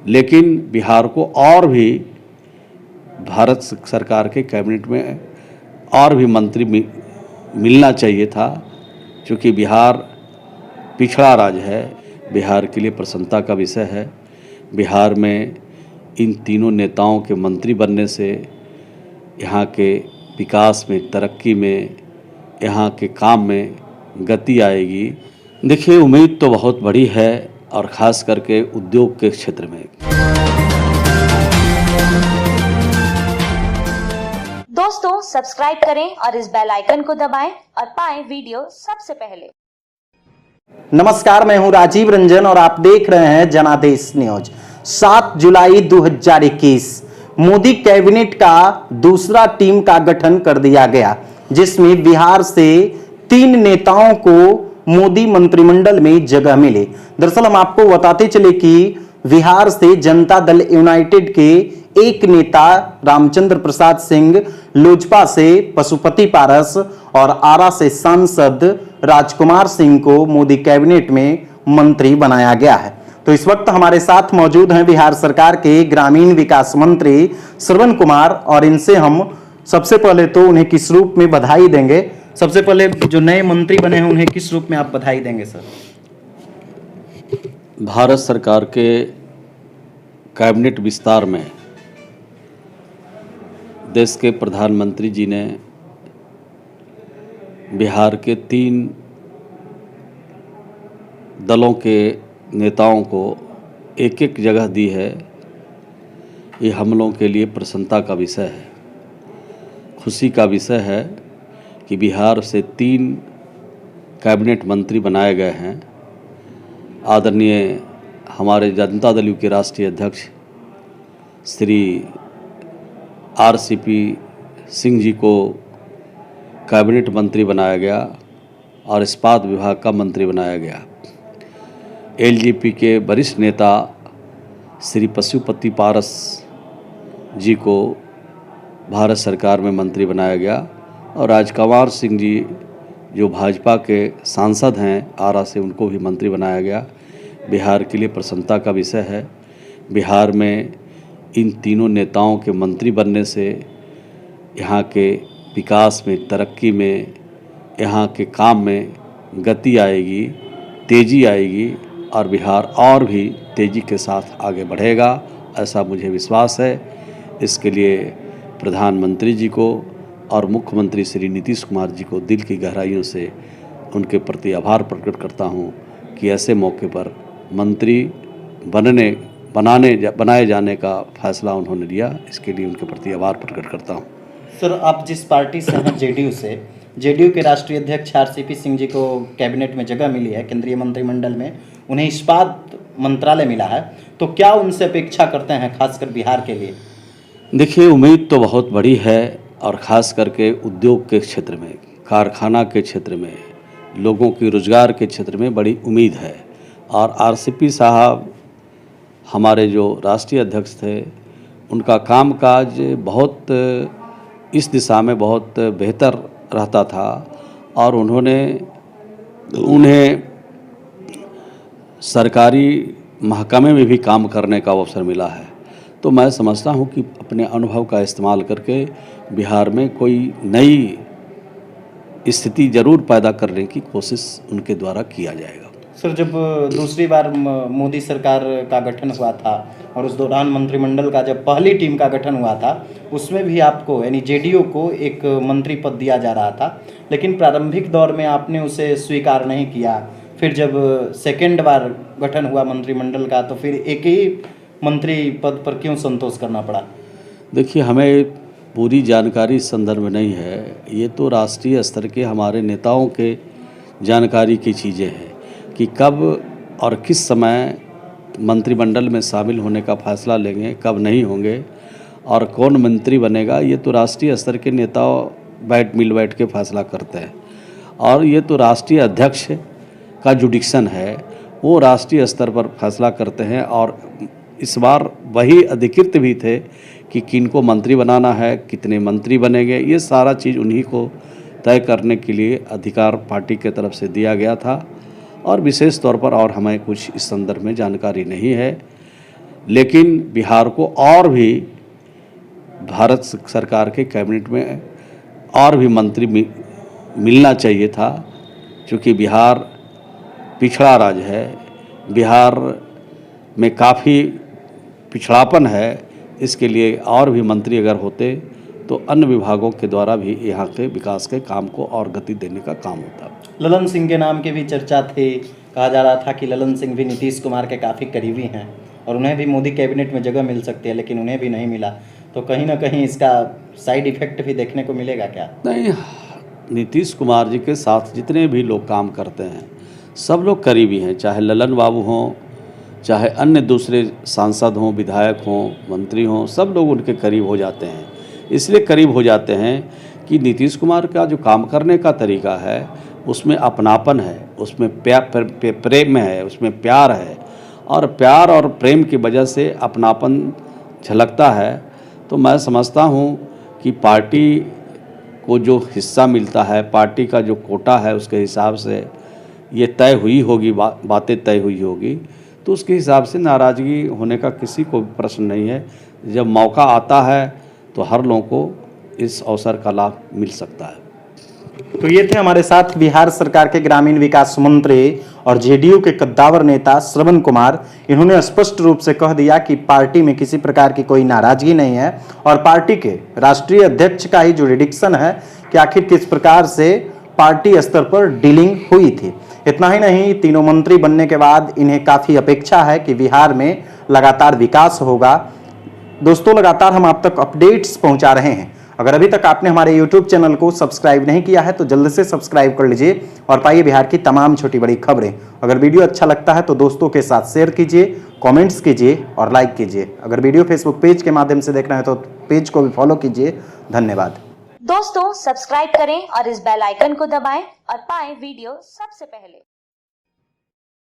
लेकिन बिहार को और भी भारत सरकार के कैबिनेट में और भी मंत्री मिलना चाहिए था, क्योंकि बिहार पिछड़ा राज्य है। बिहार के लिए प्रसन्नता का विषय है। बिहार में इन तीनों नेताओं के मंत्री बनने से यहाँ के विकास में, तरक्की में, यहाँ के काम में गति आएगी। देखिए, उम्मीद तो बहुत बड़ी है, और ख़ास करके उद्योग के क्षेत्र में। दोस्तों, सब्सक्राइब करें और इस बेल आइकन को दबाएं और पाएं वीडियो सबसे पहले। नमस्कार, मैं हूं राजीव रंजन और आप देख रहे हैं जनादेश न्यूज। 7 जुलाई 2021 मोदी कैबिनेट का दूसरा टीम का गठन कर दिया गया, जिसमें बिहार से 3 नेताओं को मोदी मंत्रिमंडल में जगह मिली। दरअसल हम आपको बताते चले कि बिहार से जनता दल यूनाइटेड के एक नेता रामचंद्र प्रसाद सिंह, लोजपा से पशुपति पारस और आरा से सांसद राजकुमार सिंह को मोदी कैबिनेट में मंत्री बनाया गया है। तो इस वक्त हमारे साथ मौजूद हैं बिहार सरकार के ग्रामीण विकास मंत्री श्रवण कुमार, और इनसे हम सबसे पहले तो उन्हें किस रूप में बधाई देंगे। सबसे पहले जो नए मंत्री बने हैं उन्हें किस रूप में आप बधाई देंगे सर? भारत सरकार के कैबिनेट विस्तार में देश के प्रधानमंत्री जी ने बिहार के 3 दलों के नेताओं को एक जगह दी है। ये हम लोगों के लिए प्रसन्नता का विषय है, खुशी का विषय है कि बिहार से 3 कैबिनेट मंत्री बनाए गए हैं। आदरणीय हमारे जनता दल के राष्ट्रीय अध्यक्ष श्री RCP सिंह जी को कैबिनेट मंत्री बनाया गया और इस्पात विभाग का मंत्री बनाया गया। LJP के वरिष्ठ नेता श्री पशुपति पारस जी को भारत सरकार में मंत्री बनाया गया, और राजकुमार सिंह जी जो भाजपा के सांसद हैं आरा से, उनको भी मंत्री बनाया गया। बिहार के लिए प्रसन्नता का विषय है। बिहार में इन तीनों नेताओं के मंत्री बनने से यहाँ के विकास में, तरक्की में, यहाँ के काम में गति आएगी, तेज़ी आएगी, और बिहार और भी तेज़ी के साथ आगे बढ़ेगा, ऐसा मुझे विश्वास है। इसके लिए प्रधानमंत्री जी को और मुख्यमंत्री श्री नीतीश कुमार जी को दिल की गहराइयों से उनके प्रति आभार प्रकट करता हूँ कि ऐसे मौके पर मंत्री बनाए जाने का फैसला उन्होंने लिया। इसके लिए उनके प्रति आभार प्रकट करता हूँ। सर, आप जिस पार्टी से हैं, JDU से, JDU के राष्ट्रीय अध्यक्ष RCP सिंह जी को कैबिनेट में जगह मिली है, केंद्रीय मंत्रिमंडल में उन्हें इस्पात मंत्रालय मिला है, तो क्या उनसे अपेक्षा करते हैं खासकर बिहार के लिए? देखिए, उम्मीद तो बहुत बड़ी है, और ख़ास करके उद्योग के क्षेत्र में, कारखाना के क्षेत्र में, लोगों की रोज़गार के क्षेत्र में बड़ी उम्मीद है। और RCP साहब हमारे जो राष्ट्रीय अध्यक्ष थे, उनका कामकाज बहुत इस दिशा में बहुत बेहतर रहता था, और उन्हें सरकारी महकमे में भी काम करने का अवसर मिला है। तो मैं समझता हूं कि अपने अनुभव का इस्तेमाल करके बिहार में कोई नई स्थिति ज़रूर पैदा करने की कोशिश उनके द्वारा किया जाएगा। सर, जब दूसरी बार मोदी सरकार का गठन हुआ था और उस दौरान मंत्रिमंडल का जब पहली टीम का गठन हुआ था, उसमें भी आपको यानी JDU को एक मंत्री पद दिया जा रहा था, लेकिन प्रारंभिक दौर में आपने उसे स्वीकार नहीं किया। फिर जब सेकेंड बार गठन हुआ मंत्रिमंडल का, तो फिर एक ही मंत्री पद पर क्यों संतोष करना पड़ा? देखिए, हमें पूरी जानकारी इस संदर्भ में नहीं है। ये तो राष्ट्रीय स्तर के हमारे नेताओं के जानकारी की चीज़ें हैं कि कब और किस समय मंत्रिमंडल में शामिल होने का फैसला लेंगे, कब नहीं होंगे, और कौन मंत्री बनेगा। ये तो राष्ट्रीय स्तर के नेता मिल बैठ के फैसला करते हैं, और ये तो राष्ट्रीय अध्यक्ष का जुडिक्शन है, वो राष्ट्रीय स्तर पर फैसला करते हैं। और इस बार वही अधिकृत भी थे कि किनको मंत्री बनाना है, कितने मंत्री बनेंगे, ये सारा चीज़ उन्हीं को तय करने के लिए अधिकार पार्टी के तरफ से दिया गया था। और विशेष तौर पर और हमें कुछ इस संदर्भ में जानकारी नहीं है। लेकिन बिहार को और भी भारत सरकार के कैबिनेट में और भी मंत्री मिलना चाहिए था, क्योंकि बिहार पिछड़ा राज्य है, बिहार में काफ़ी पिछड़ापन है। इसके लिए और भी मंत्री अगर होते तो अन्य विभागों के द्वारा भी यहाँ के विकास के काम को और गति देने का काम होता। ललन सिंह के नाम की भी चर्चा थी, कहा जा रहा था कि ललन सिंह भी नीतीश कुमार के काफ़ी करीबी हैं और उन्हें भी मोदी कैबिनेट में जगह मिल सकती है, लेकिन उन्हें भी नहीं मिला। तो कहीं ना कहीं इसका साइड इफेक्ट भी देखने को मिलेगा क्या? नहीं, नीतीश कुमार जी के साथ जितने भी लोग काम करते हैं सब लोग करीबी हैं, चाहे ललन बाबू हों, चाहे अन्य दूसरे सांसद हों, विधायक हों, मंत्री हों, सब लोग उनके करीब हो जाते हैं। इसलिए करीब हो जाते हैं कि नीतीश कुमार का जो काम करने का तरीका है उसमें अपनापन है, उसमें प्रेम है, उसमें प्यार है, और प्यार और प्रेम की वजह से अपनापन झलकता है। तो मैं समझता हूँ कि पार्टी को जो हिस्सा मिलता है, पार्टी का जो कोटा है, उसके हिसाब से ये तय हुई होगी, बातें तय हुई होगी, तो उसके हिसाब से नाराज़गी होने का किसी को प्रश्न नहीं है। जब मौका आता है तो हर लोगों को इस अवसर का लाभ मिल सकता है। तो ये थे हमारे साथ बिहार सरकार के ग्रामीण विकास मंत्री और जेडीयू के कद्दावर नेता श्रवण कुमार। इन्होंने स्पष्ट रूप से कह दिया कि पार्टी में किसी प्रकार की कोई नाराजगी नहीं है और पार्टी के राष्ट्रीय अध्यक्ष का ही जुरिडिक्शन है कि आखिर किस प्रकार से पार्टी स्तर पर डीलिंग हुई थी। इतना ही नहीं, तीनों मंत्री बनने के बाद इन्हें काफ़ी अपेक्षा है कि बिहार में लगातार विकास होगा। दोस्तों, लगातार हम आप तक अपडेट्स पहुंचा रहे हैं। अगर अभी तक आपने हमारे YouTube चैनल को सब्सक्राइब नहीं किया है तो जल्द से सब्सक्राइब कर लीजिए और पाइए बिहार की तमाम छोटी बड़ी खबरें। अगर वीडियो अच्छा लगता है तो दोस्तों के साथ शेयर कीजिए, कमेंट्स कीजिए और लाइक कीजिए। अगर वीडियो फेसबुक पेज के माध्यम से देख रहे हैं तो पेज को भी फॉलो कीजिए। धन्यवाद। दोस्तों, सब्सक्राइब करें और इस बेल आइकन को दबाएं और पाएं वीडियो सबसे पहले।